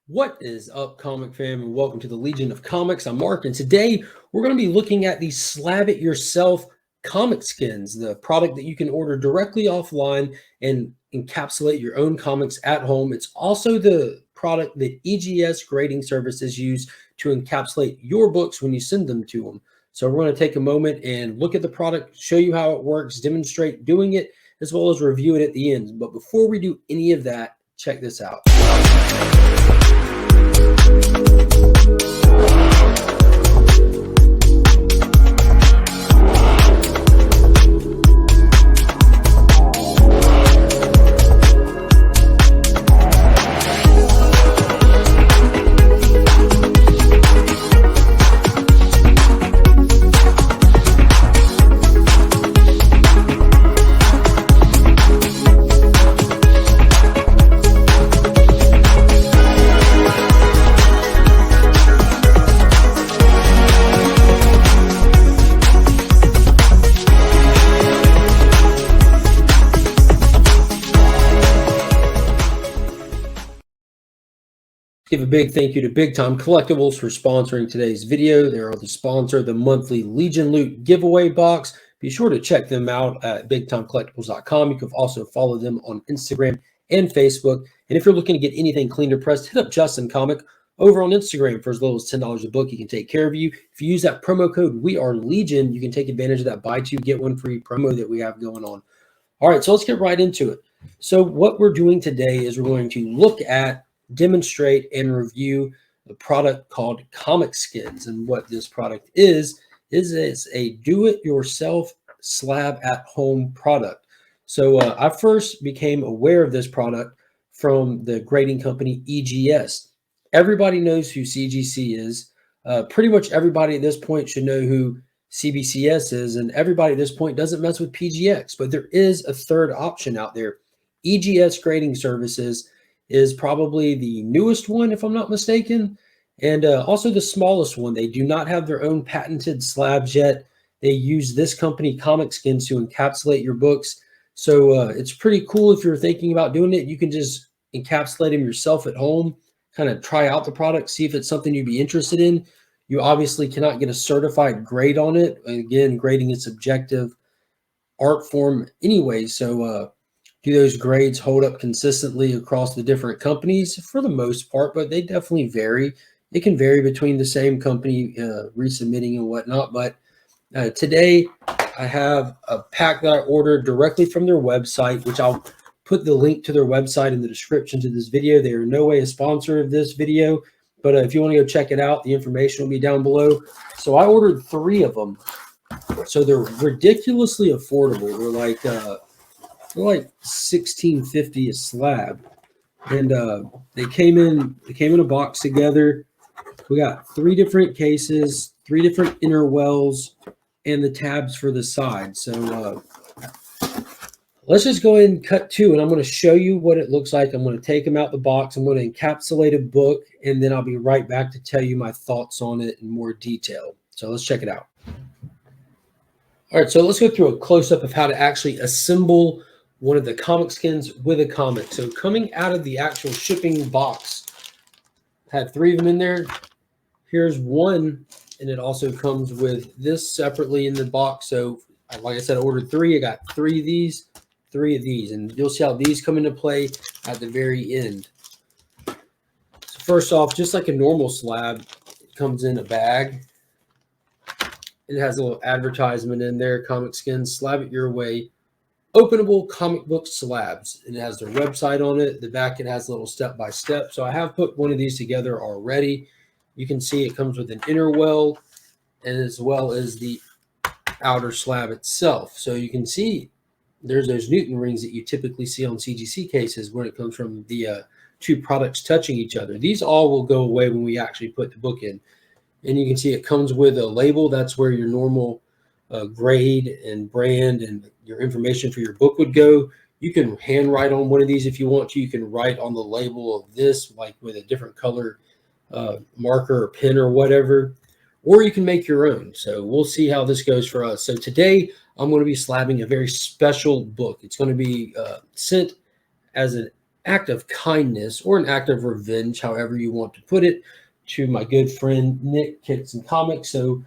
What is up, comic fam, and welcome to the Legion of Comics. I'm Mark, and today we're going to be looking at the Slab It Yourself comic skins, the product that you can order directly offline and encapsulate your own comics at home. It's also the product that EGS grading services use to encapsulate your books when you send them to them. So we're going to take a moment and look at the product, show you how it works, demonstrate doing it, as well as review it at the end. But before we do any of that, check this out. Give a big thank you to Big Time Collectibles for sponsoring today's video. They are the sponsor of the monthly Legion Loot giveaway box. Be sure to check them out at bigtimecollectibles.com. You can also follow them on Instagram and Facebook. And if you're looking to get anything clean or pressed, hit up Justin Comic over on Instagram for as little as $10 a book. He can take care of you. If you use that promo code We Are Legion, you can take advantage of that buy two get one free promo that we have going on. All right, so let's get right into it. So what we're doing today is we're going to look at, demonstrate, and review the product called Comic Skins. And what this product is a do-it-yourself slab at home product. So I first became aware of this product from the grading company EGS. Everybody knows who CGC is. Pretty much everybody at this point should know who CBCS is, and everybody at this point doesn't mess with PGX, but there is a third option out there. EGS Grading Services is probably the newest one, if I'm not mistaken, and also the smallest one. They do not have their own patented slabs yet. They use this company, Comic Skins, to encapsulate your books. So it's pretty cool if you're thinking about doing it. You can just encapsulate them yourself at home, kind of try out the product, see if it's something you'd be interested in. You obviously cannot get a certified grade on it. Again, grading is subjective art form anyway, so do those grades hold up consistently across the different companies? For the most part, but they definitely vary. It can vary between the same company resubmitting and whatnot. But today I have a pack that I ordered directly from their website, which I'll put the link to their website in the description to this video. They are in no way a sponsor of this video, but if you want to go check it out, the information will be down below. So I ordered 3 of them. So they're ridiculously affordable. They're like $16.50 a slab, and they came in a box together. We got 3 different cases, 3 different inner wells, and the tabs for the side. So let's just go ahead and cut to, and I'm going to show you what it looks like. I'm going to take them out the box. I'm going to encapsulate a book, and then I'll be right back to tell you my thoughts on it in more detail. So let's check it out. All right, so let's go through a close-up of how to actually assemble one of the comic skins with a comic. So coming out of the actual shipping box, had 3 of them in there. Here's one, and it also comes with this separately in the box. So like I said, I ordered 3. I got 3 of these, 3 of these, and you'll see how these come into play at the very end. So first off, just like a normal slab, it comes in a bag. It has a little advertisement in there, Comic Skins, slab it your way. Openable comic book slabs, and it has their website on it. The back, it has a little step-by-step. So I have put one of these together already. You can see it comes with an inner well, and as well as the outer slab itself. So you can see there's those Newton rings that you typically see on CGC cases when it comes from the 2 products touching each other. These all will go away when we actually put the book in. And you can see it comes with a label. That's where your normal grade and brand and your information for your book would go. You can handwrite on one of these if you want to. You can write on the label of this, like with a different color marker or pen or whatever. or you can make your own. So we'll see how this goes for us. So today I'm going to be slabbing a very special book. It's going to be sent as an act of kindness or an act of revenge, however you want to put it, to my good friend Nick, Kix and Comics. So,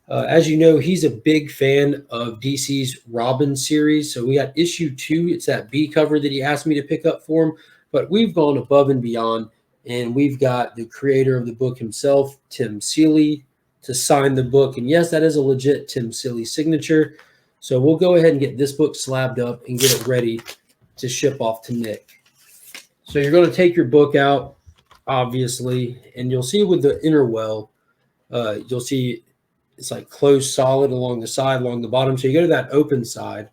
as you know, he's a big fan of DC's Robin series. So we got issue 2. It's that B cover that he asked me to pick up for him. But we've gone above and beyond, and we've got the creator of the book himself, Tim Seeley, to sign the book. And yes, that is a legit Tim Seeley signature. So we'll go ahead and get this book slabbed up and get it ready to ship off to Nick. So you're going to take your book out, obviously, and you'll see with the inner well, you'll see it's like closed solid along the side, along the bottom. So you go to that open side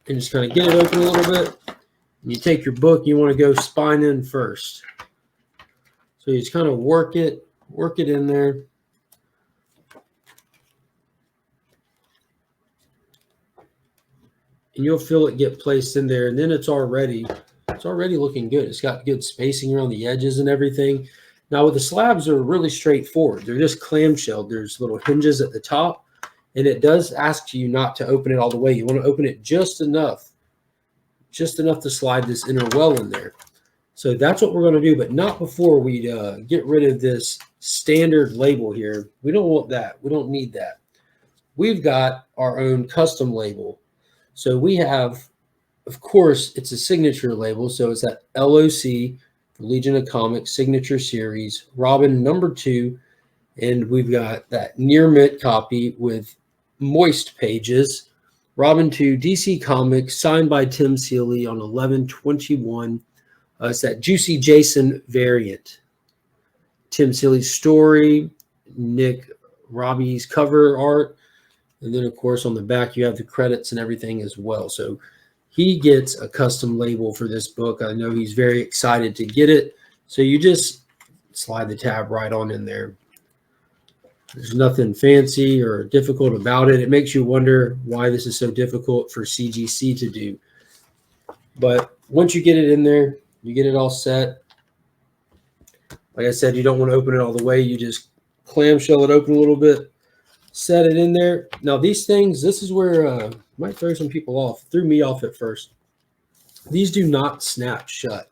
and just kind of get it open a little bit. And you take your book, you want to go spine in first. So you just kind of work it in there. And you'll feel it get placed in there, and then it's already looking good. It's got good spacing around the edges and everything. Now with the slabs, they're really straightforward. They're just clamshelled. There's little hinges at the top, and it does ask you not to open it all the way. You want to open it just enough to slide this inner well in there. So that's what we're going to do, but not before we get rid of this standard label here. We don't want that. We don't need that. We've got our own custom label. So we have, of course, it's a signature label. So it's that LOC for Legion of Comics signature series, Robin #2. And we've got that near mint copy with moist pages, Robin 2 DC Comics, signed by Tim Seeley on 11/21. It's that Juicy Jason variant. Tim Seeley's story, Nick Robbie's cover art, and then, of course, on the back, you have the credits and everything as well. So he gets a custom label for this book. I know he's very excited to get it. So you just slide the tab right on in there. There's nothing fancy or difficult about it. It makes you wonder why this is so difficult for CGC to do. But once you get it in there, you get it all set. Like I said, you don't want to open it all the way. You just clamshell it open a little bit, set it in there. Now these things, this is where might throw some people off. Threw me off at first. These do not snap shut.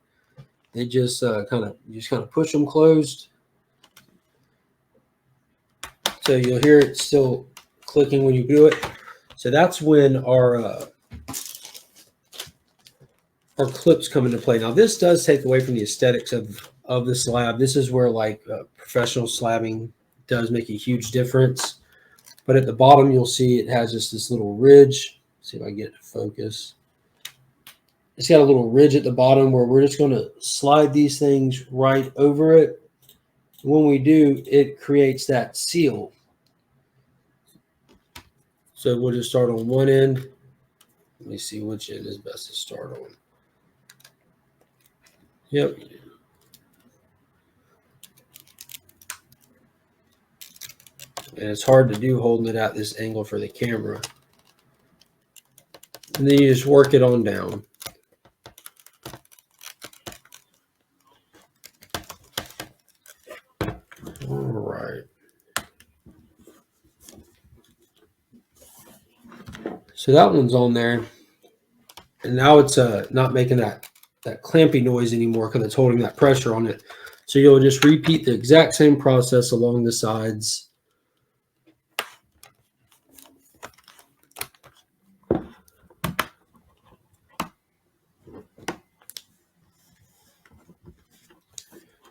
They just kind of push them closed. So you'll hear it still clicking when you do it. So that's when our clips come into play. Now this does take away from the aesthetics of the slab. This is where like professional slabbing does make a huge difference. But at the bottom, you'll see it has just this little ridge. Let's see if I can get it to focus. It's got a little ridge at the bottom where we're just going to slide these things right over it. When we do, it creates that seal. So we'll just start on one end. Let me see which end is best to start on. Yep. And it's hard to do holding it at this angle for the camera. And then you just work it on down. All right. So that one's on there. And now it's not making that clampy noise anymore because it's holding that pressure on it. So you'll just repeat the exact same process along the sides.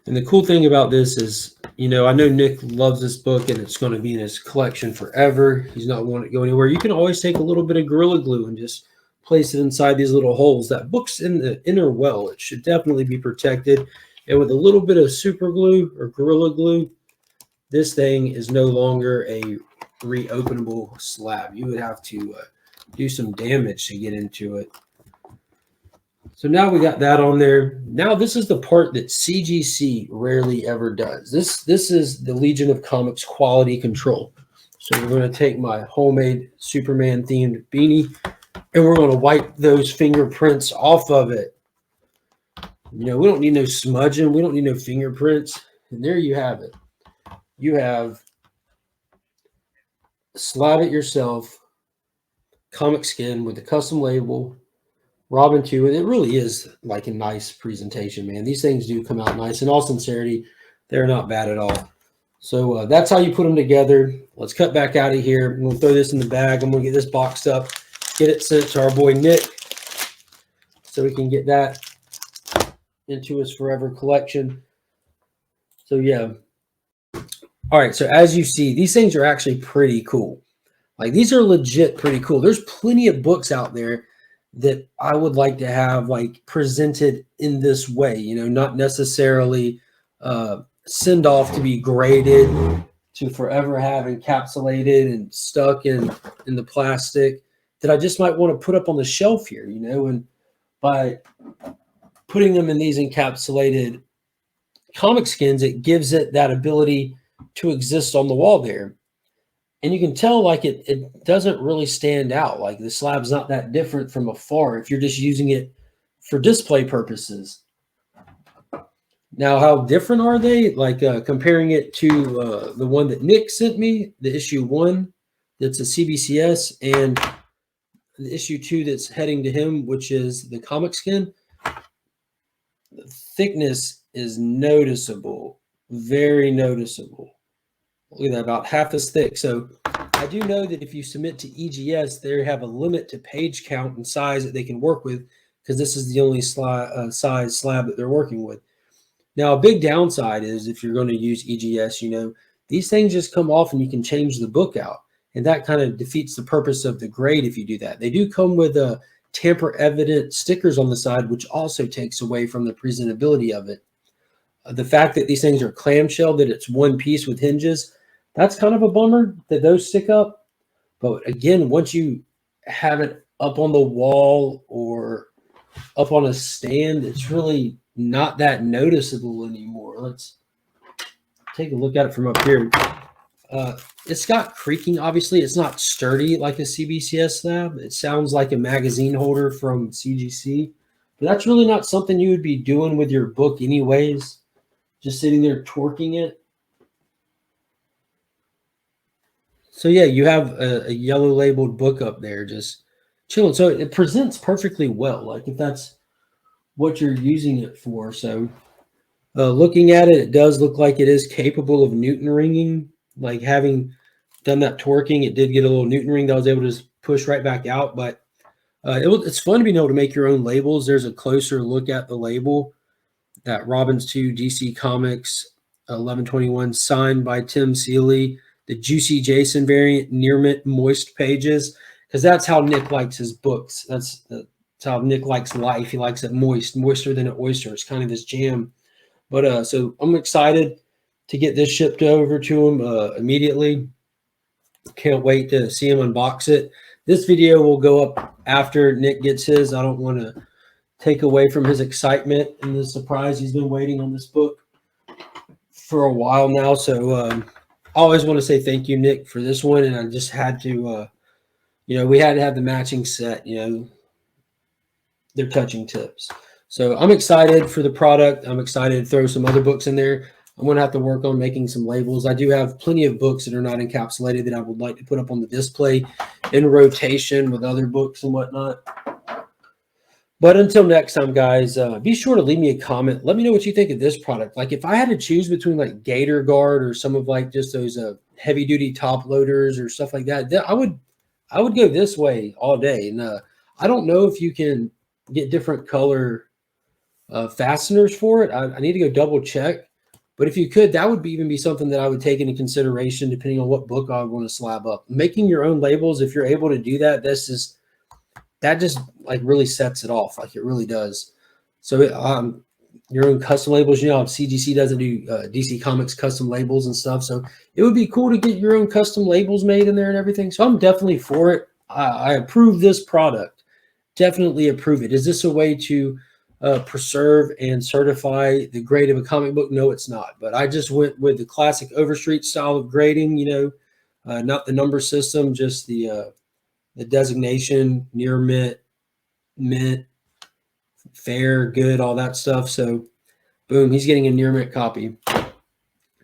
And the cool thing about this is, you know, I know Nick loves this book and it's going to be in his collection forever. He's not wanting to go anywhere. You can always take a little bit of Gorilla Glue and just place it inside these little holes. That book's in the inner well. It should definitely be protected. And with a little bit of super glue or Gorilla Glue, this thing is no longer a reopenable slab. You would have to do some damage to get into it. So now we got that on there. Now this is the part that CGC rarely ever does. This is the Legion of Comics quality control. So we're going to take my homemade Superman themed beanie and we're going to wipe those fingerprints off of it. You know, we don't need no smudging. We don't need no fingerprints. And there you have it. You have slab it yourself, comic skin with a custom label, Robin too. It really is like a nice presentation, man. These things do come out nice. In all sincerity, they're not bad at all. So that's how you put them together. Let's cut back out of here. I'm going to throw this in the bag. I'm going to get this boxed up, get it sent to our boy Nick so we can get that into his forever collection. So yeah. All right. So as you see, these things are actually pretty cool. Like these are legit pretty cool. There's plenty of books out there that I would like to have like presented in this way, you know, not necessarily send off to be graded, to forever have encapsulated and stuck in the plastic, that I just might want to put up on the shelf here, you know, and by putting them in these encapsulated comic skins, it gives it that ability to exist on the wall there. And you can tell like it doesn't really stand out. Like the slab's not that different from afar if you're just using it for display purposes. Now, how different are they? Like comparing it to the one that Nick sent me, the issue 1, that's a CBCS, and the issue 2 that's heading to him, which is the comic skin. The thickness is noticeable, very noticeable. Look at that, about half as thick. So I do know that if you submit to EGS, they have a limit to page count and size that they can work with, because this is the only size slab that they're working with. Now, a big downside is if you're going to use EGS, you know, these things just come off and you can change the book out. And that kind of defeats the purpose of the grade if you do that. They do come with tamper-evident stickers on the side, which also takes away from the presentability of it. The fact that these things are clamshell, that it's one piece with hinges, that's kind of a bummer that those stick up. But again, once you have it up on the wall or up on a stand, it's really not that noticeable anymore. Let's take a look at it from up here. It's got creaking, obviously. It's not sturdy like a CBCS slab. It sounds like a magazine holder from CGC. But that's really not something you would be doing with your book anyways. Just sitting there torquing it. So yeah, you have a yellow labeled book up there just chilling. So it presents perfectly well, like if that's what you're using it for. So looking at it, it does look like it is capable of Newton ringing. Like having done that torquing, it did get a little Newton ring that I was able to just push right back out. But it's fun being able to make your own labels. There's a closer look at the label. That Robbins 2 DC Comics 1121 signed by Tim Seeley. The Juicy Jason variant, near mint moist pages, because that's how Nick likes his books. That's how Nick likes life. He likes it moist, moister than an oyster. It's kind of this jam. But so I'm excited to get this shipped over to him immediately. Can't wait to see him unbox it. This video will go up after Nick gets his. I don't want to take away from his excitement and the surprise. He's been waiting on this book for a while now. So I always want to say thank you, Nick, for this one. And I just had to, you know, we had to have the matching set, you know, they're touching tips. So I'm excited for the product. I'm excited to throw some other books in there. I'm going to have to work on making some labels. I do have plenty of books that are not encapsulated that I would like to put up on the display in rotation with other books and whatnot. But until next time, guys, be sure to leave me a comment. Let me know what you think of this product. Like if I had to choose between like Gator Guard or some of like just those heavy duty top loaders or stuff like that, I would go this way all day. And I don't know if you can get different color fasteners for it. I need to go double check. But if you could, that would even be something that I would take into consideration depending on what book I want to slab up. Making your own labels, if you're able to do that, that just like really sets it off. Like it really does. So your own custom labels, you know, CGC doesn't do DC Comics custom labels and stuff. So it would be cool to get your own custom labels made in there and everything. So I'm definitely for it. I approve this product. Definitely approve it. Is this a way to preserve and certify the grade of a comic book? No, it's not. But I just went with the classic Overstreet style of grading, you know, not the number system, just the designation, near mint, fair, good, all that stuff. So boom, he's getting a near mint copy.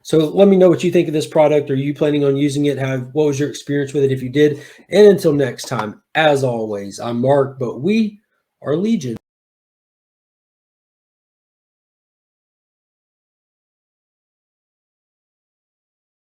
So let me know what you think of this product. Are you planning on using it? What was your experience with it if you did? And until next time, as always, I'm Mark, but we our Legion.